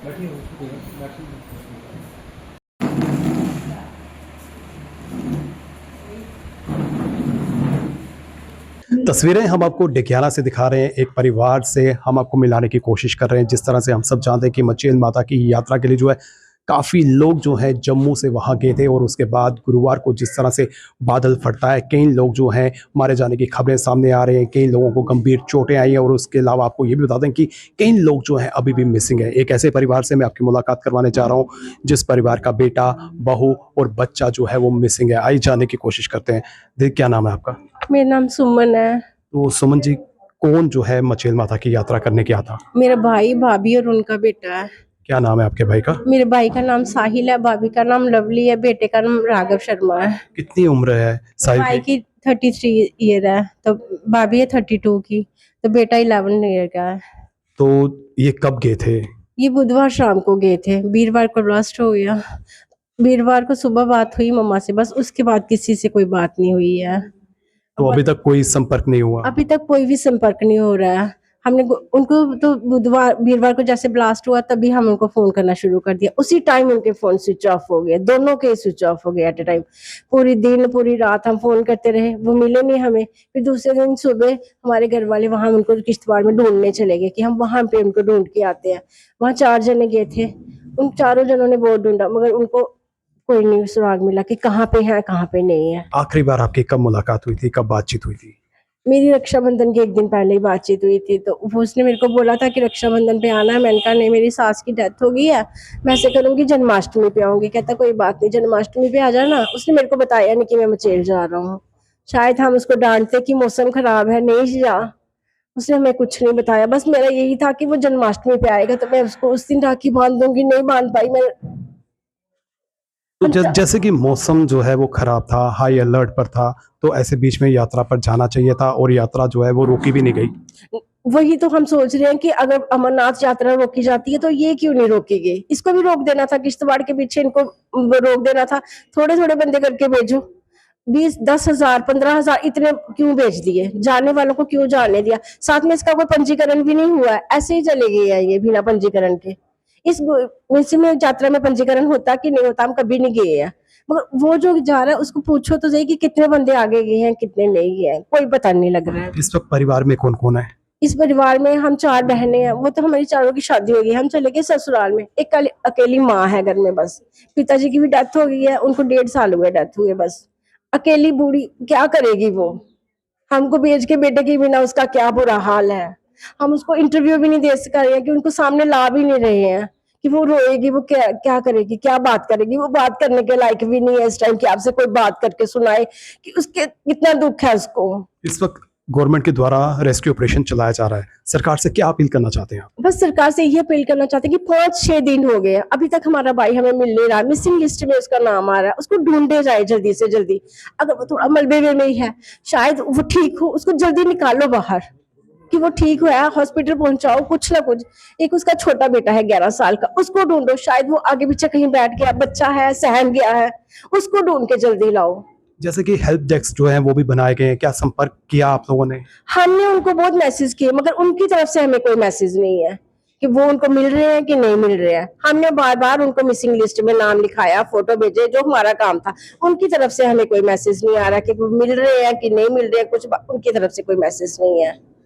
तस्वीरें हम आपको डेकियाना से दिखा रहे हैं। एक परिवार से हम आपको मिलाने की कोशिश कर रहे हैं। जिस तरह से हम सब जानते हैं कि मचेल माता की यात्रा के लिए जो है काफ़ी लोग जो हैं जम्मू से वहाँ गए थे, और उसके बाद गुरुवार को जिस तरह से बादल फटता है, कई लोग जो हैं मारे जाने की खबरें सामने आ रहे हैं, कई लोगों को गंभीर चोटें आई हैं, और उसके अलावा आपको ये भी बता दें कि कई लोग जो हैं अभी भी मिसिंग हैं। एक ऐसे परिवार से मैं आपकी मुलाकात करवाने जा रहा हूँ जिस परिवार का बेटा, बहू और बच्चा जो है वो मिसिंग है। आइए जानने की कोशिश करते हैं। देखिए, क्या नाम है आपका? मेरा नाम सुमन है। तो सुमन जी, कौन जो है मचेल माता की यात्रा करने गया था? मेरा भाई, भाभी और उनका बेटा है। क्या नाम है आपके भाई का? मेरे भाई का नाम साहिल है, भाभी का नाम लवली है, बेटे का नाम राघव शर्मा है। कितनी उम्र है साहिल भाई की? की 33 ईयर है, तो भाभी है 32 की, तो बेटा 11 ईयर का है। तो ये कब गए थे? ये बुधवार शाम को गए थे, वीरवार को ब्लास्ट हो गया। वीरवार को सुबह बात हुई मम्मा से, बस उसके बाद किसी से कोई बात नहीं हुई है। तो अभी तक कोई संपर्क नहीं हुआ? अभी तक कोई भी संपर्क नहीं हो रहा है। हमने उनको तो वीरवार को जैसे ब्लास्ट हुआ तभी हम उनको फोन करना शुरू कर दिया, उसी टाइम उनके फोन स्विच ऑफ हो गए, दोनों के स्विच ऑफ हो गए एट ए टाइम। पूरी दिन पूरी रात हम फोन करते रहे, वो मिले नहीं हमें। फिर दूसरे दिन सुबह हमारे घर वाले वहां उनको किश्तवाड़ में ढूंढने चले गए कि हम वहां पे उनको ढूंढ के आते हैं। वहां 4 जने गए थे, उन चारों जनों ने बहुत ढूंढा मगर उनको कोई नहीं सुराग मिला कि कहाँ पे है कहाँ पे नहीं है। आखिरी बार आपकी कब मुलाकात हुई थी, कब बातचीत हुई थी? मेरी रक्षाबंधन के एक दिन पहले ही बातचीत हुई थी, तो वो उसने मेरे को बोला था कि रक्षाबंधन पे आना है। मैंने कहा नहीं, मेरी सास की डेथ हो गई है, मैं ऐसे करूंगी जन्माष्टमी पे आऊंगी। कहता कोई बात नहीं, जन्माष्टमी पे आ जाना। उसने मेरे को बताया नहीं कि मैं मचेल जा रहा हूँ। शायद हम उसको डांटते कि मौसम खराब है नहीं जा, उसने हमें कुछ नहीं बताया। बस मेरा यही था कि वो जन्माष्टमी पे आएगा तो मैं उसको उस दिन राखी बांध दूंगी। नहीं बांध पाई मैं। तो जैसे कि मौसम जो है वो खराब था, हाई अलर्ट पर था, तो ऐसे बीच में यात्रा पर जाना चाहिए था, और यात्रा जो है वो रोकी भी नहीं गई। वही तो हम सोच रहे हैं कि अगर अमरनाथ यात्रा रोकी जाती है तो ये क्यों नहीं रोकी गई? इसको भी रोक देना था, किश्तवाड़ के पीछे इनको रोक देना था। थोड़े थोड़े बंदे करके भेजो, 20-10,000 15,000 इतने क्यों भेज दिए? जाने वालों को क्यों जाने दिया? साथ में इसका कोई पंजीकरण भी नहीं हुआ है, ऐसे ही चले गए हैं ये बिना पंजीकरण के। इस में यात्रा में पंजीकरण होता कि नहीं होता, हम कभी नहीं गए हैं। मगर वो जो जा रहा है उसको पूछो तो सही कि कितने बंदे आगे गए हैं कितने नहीं गए हैं, कोई पता नहीं लग रहा है। इस वक्त परिवार में कौन कौन है? इस परिवार में हम 4 बहनें हैं, वो तो हमारी चारों की शादी हो गई, हम चले गए ससुराल में। एक अकेली माँ है घर में बस। पिताजी की भी डेथ हो गई है, उनको 1.5 साल हुए डेथ हुए। बस अकेली बूढ़ी क्या करेगी वो? हमको भेज के बेटे के बिना उसका क्या बुरा हाल है। हम उसको इंटरव्यू भी नहीं दे सक रहे हैं कि उनको सामने ला भी नहीं रहे हैं कि वो रोएगी, वो क्या क्या करेगी, क्या बात करेगी। वो बात करने के लायक भी नहीं है इस टाइम कि आपसे कोई बात करके सुनाए कि उसके कितना दुख है उसको। इस वक्त गवर्नमेंट के द्वारा रेस्क्यू ऑपरेशन चलाया जा रहा है, सरकार से क्या अपील करना चाहते हैं आप? बस सरकार से यही अपील करना चाहते हैं कि 5-6 दिन हो गए अभी तक हमारा भाई हमें मिल नहीं रहा। मिसिंग लिस्ट में उसका नाम आ रहा है, उसको ढूंढे जाए जल्दी से जल्दी। अगर वो थोड़ा मलबे में ही है, शायद वो ठीक हो, उसको जल्दी निकालो बाहर कि वो ठीक हुआ है, हॉस्पिटल पहुंचाओ कुछ ना कुछ। एक उसका छोटा बेटा है 11 साल का, उसको ढूंढो, शायद वो आगे पीछे कहीं बैठ गया, बच्चा है सहम गया है, उसको ढूंढ के जल्दी लाओ। जैसे कि हेल्प डेस्क जो है वो भी बनाए गए हैं, क्या संपर्क किया आप लोगों ने? हमने उनको बहुत मैसेज किए मगर उनकी तरफ से हमें कोई मैसेज नहीं है कि वो उनको मिल रहे हैं कि नहीं मिल रहे हैं। हमने बार बार उनको मिसिंग लिस्ट में नाम लिखाया, फोटो भेजे, जो हमारा काम था। उनकी तरफ से हमें कोई मैसेज नहीं आ रहा कि वो मिल रहे हैं कि नहीं मिल रहे हैं, कुछ उनकी तरफ से कोई मैसेज नहीं है।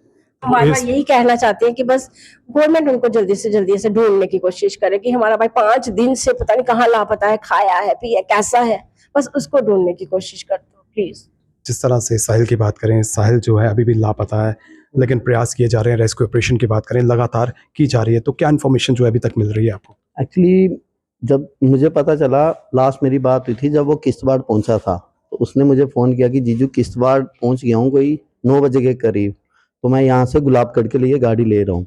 हमारा यही कहना चाहते हैं कि बस गवर्नमेंट उनको जल्दी से जल्दी से ढूंढने की कोशिश करे कि हमारा भाई 5 दिन से पता नहीं कहाँ लापता है, खाया है पिया कैसा है, बस उसको ढूंढने की कोशिश कर दो प्लीज। जिस तरह से साहिल की बात करें, साहिल जो है अभी भी लापता है, लेकिन प्रयास किए जा रहे हैं। रेस्क्यू ऑपरेशन की बात करें, लगातार की जा रही है, तो क्या इन्फॉर्मेशन जो है अभी तक मिल रही है आपको? एक्चुअली जब मुझे पता चला, लास्ट मेरी बात हुई थी जब वो किश्तवाड़ पहुंचा था, तो उसने मुझे फ़ोन किया कि जीजू किश्तवाड़ पहुंच गया हूँ कोई 9 बजे के करीब, तो मैं यहाँ से गुलाबगढ़ के लिए गाड़ी ले रहा हूँ।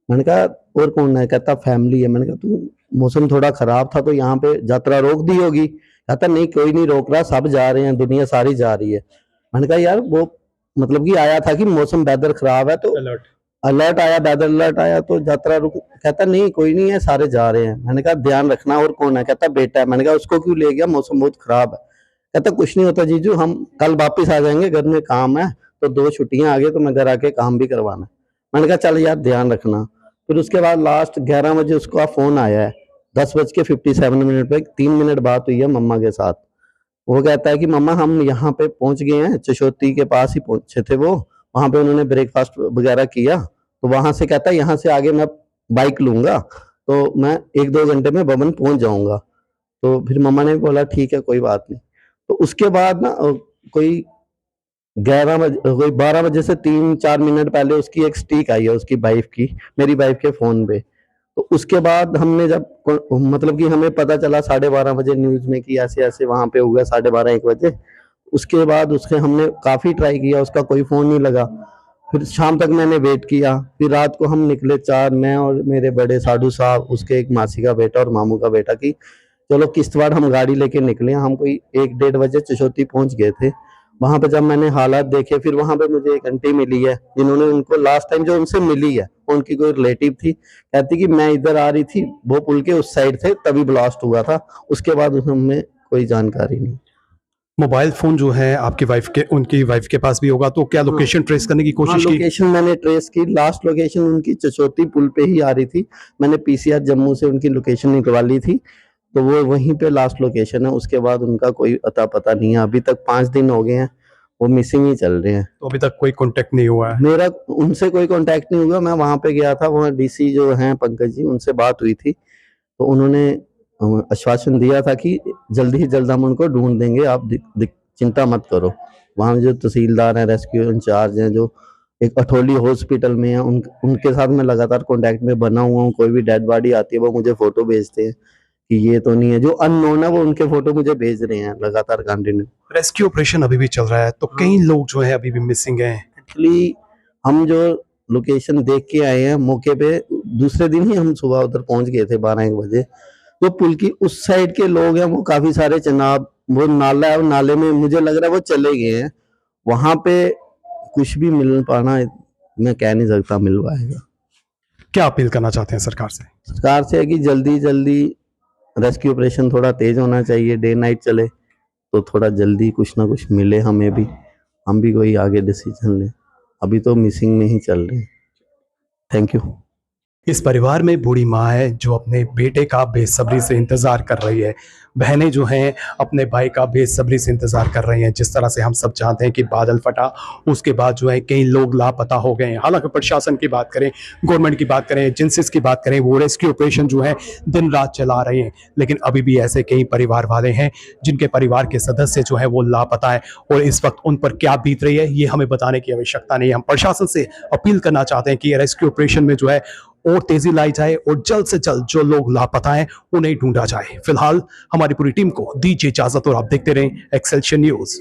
मैंने कहा और कौन है? कहता फैमिली है। मैंने कहा तू मौसम थोड़ा ख़राब था तो यहाँ पे यात्रा रोक दी होगी। कहता नहीं कोई नहीं रोक रहा, सब जा रहे हैं, दुनिया सारी जा रही है। मैंने कहा यार वो मतलब कि आया था कि मौसम वेदर खराब है तो अलर्ट आया, वेदर अलर्ट आया तो यात्रा रुक। कहता नहीं कोई नहीं है, सारे जा रहे हैं। मैंने कहा ध्यान रखना। और कौन है? कहता बेटा है। मैंने कहा उसको क्यों ले गया? मौसम बहुत खराब है। कहता कुछ नहीं होता जीजू, हम कल वापिस आ जाएंगे, घर में काम है, तो 2 छुट्टियां आ गई तो मैं घर आके काम भी करवाना। मैंने कहा चल यार ध्यान रखना। फिर उसके बाद लास्ट 11 बजे उसका फोन आया है, 10:57 पे 3 मिनट बात हुई है मम्मा के साथ। वो कहता है कि मम्मा हम यहाँ पे पहुंच गए हैं, चशोती के पास ही पहुंचे थे वो, वहां पे उन्होंने ब्रेकफास्ट वगैरह किया, तो वहां से कहता है यहाँ से आगे मैं बाइक लूंगा तो मैं 1-2 घंटे में भवन पहुंच जाऊंगा। तो फिर मम्मा ने बोला ठीक है कोई बात नहीं। तो उसके बाद ना कोई 12 बजे से 3-4 मिनट पहले उसकी एक स्टिक आई है उसकी वाइफ की, मेरी वाइफ के फोन पे। तो उसके बाद हमने जब मतलब कि हमें पता चला 12:30 बजे न्यूज में कि ऐसे ऐसे वहां पे हुआ 12:30-1 बजे, उसके बाद उसके हमने काफी ट्राई किया, उसका कोई फोन नहीं लगा। फिर शाम तक मैंने वेट किया, फिर रात को हम निकले 4, मैं और मेरे बड़े साधु साहब, उसके एक मासी का बेटा और मामू का बेटा, की चलो किश्तवाड़ हम गाड़ी लेके निकले। हम कोई 1-1:30 बजे चशोती पहुंच गए थे। वहां पे जब मैंने हालात देखे, फिर वहां पे मुझे एक आंटी मिली है जिन्होंने उनको लास्ट टाइम जो उनसे मिली है, उनकी कोई रिलेटिव थी, कहती कि मैं इधर आ रही थी, वो पुल के उस साइड थे तभी ब्लास्ट हुआ था, उसके बाद हमें कोई जानकारी नहीं। मोबाइल फोन जो है आपकी वाइफ के, उनकी वाइफ के पास भी होगा, तो क्या लोकेशन ट्रेस करने की कोशिश की? लोकेशन मैंने ट्रेस की, लास्ट लोकेशन उनकी चचोती पुल पे ही आ रही थी। मैंने पीसीआर जम्मू से उनकी लोकेशन निकलवा ली थी, तो वो वहीं पे लास्ट लोकेशन है। उसके बाद उनका कोई अता पता नहीं है। अभी तक 5 दिन हो गए हैं, वो मिसिंग ही चल रहे हैं। तो अभी तक कोई कांटेक्ट नहीं हुआ है? मेरा उनसे कोई कांटेक्ट नहीं हुआ। मैं वहां पे गया था, वहाँ डीसी जो हैं पंकज जी, उनसे बात हुई थी, तो उन्होंने आश्वासन दिया था कि जल्दी ही जल्द हम उनको ढूंढ देंगे, आप चिंता मत करो। वहाँ जो तहसीलदार हैं, रेस्क्यू इंचार्ज हैं, जो एक अठोली हॉस्पिटल में है, उनके साथ मैं लगातार कांटेक्ट में बना हुआ हूँ। कोई भी डेड बॉडी आती है वो मुझे फोटो भेजते हैं कि ये तो नहीं है, जो अननोन है वो उनके फोटो मुझे भेज रहे हैं लगातार कंटिन्यू। रेस्क्यू ऑपरेशन अभी भी चल रहा है, तो कई लोग जो है अभी भी मिसिंग हैं। एक्चुअली हम जो लोकेशन देख के आए हैं मौके पे, दूसरे दिन ही हम सुबह उधर पहुंच गए थे 12-1 बजे। जो पुल की उस साइड के लोग हैं वो काफी सारे, चनाब वो नाला है, नाले में मुझे लग रहा है वो चले गए हैं। वहां पे कुछ भी मिल पाना मैं कह नहीं सकता मिल पाएगा। क्या अपील करना चाहते हैं सरकार से? सरकार से है कि जल्दी जल्दी रेस्क्यू ऑपरेशन थोड़ा तेज होना चाहिए, डे नाइट चले तो थोड़ा जल्दी कुछ ना कुछ मिले हमें भी, हम भी कोई आगे डिसीजन लें। अभी तो मिसिंग में ही चल रहे हैं। Thank you. इस परिवार में बूढ़ी माँ है जो अपने बेटे का बेसब्री से इंतजार कर रही है। बहनें जो हैं अपने भाई का बेसब्री से इंतजार कर रही हैं। जिस तरह से हम सब जानते हैं कि बादल फटा, उसके बाद जो है कई लोग लापता हो गए हैं। हालांकि प्रशासन की बात करें, गवर्नमेंट की बात करें, एजेंसीज की बात करें, वो रेस्क्यू ऑपरेशन जो है दिन रात चला रहे हैं, लेकिन अभी भी ऐसे कई परिवार वाले हैं जिनके परिवार के सदस्य जो है वो लापता है, और इस वक्त उन पर क्या बीत रही है ये हमें बताने की आवश्यकता नहीं है। हम प्रशासन से अपील करना चाहते हैं कि रेस्क्यू ऑपरेशन में जो है और तेजी लाई जाए और जल्द से जल्द जो लोग लापता हैं उन्हें ढूंढा जाए। फिलहाल हमारी पूरी टीम को दीजिए इजाजत और आप देखते रहें एक्सेलशियर न्यूज।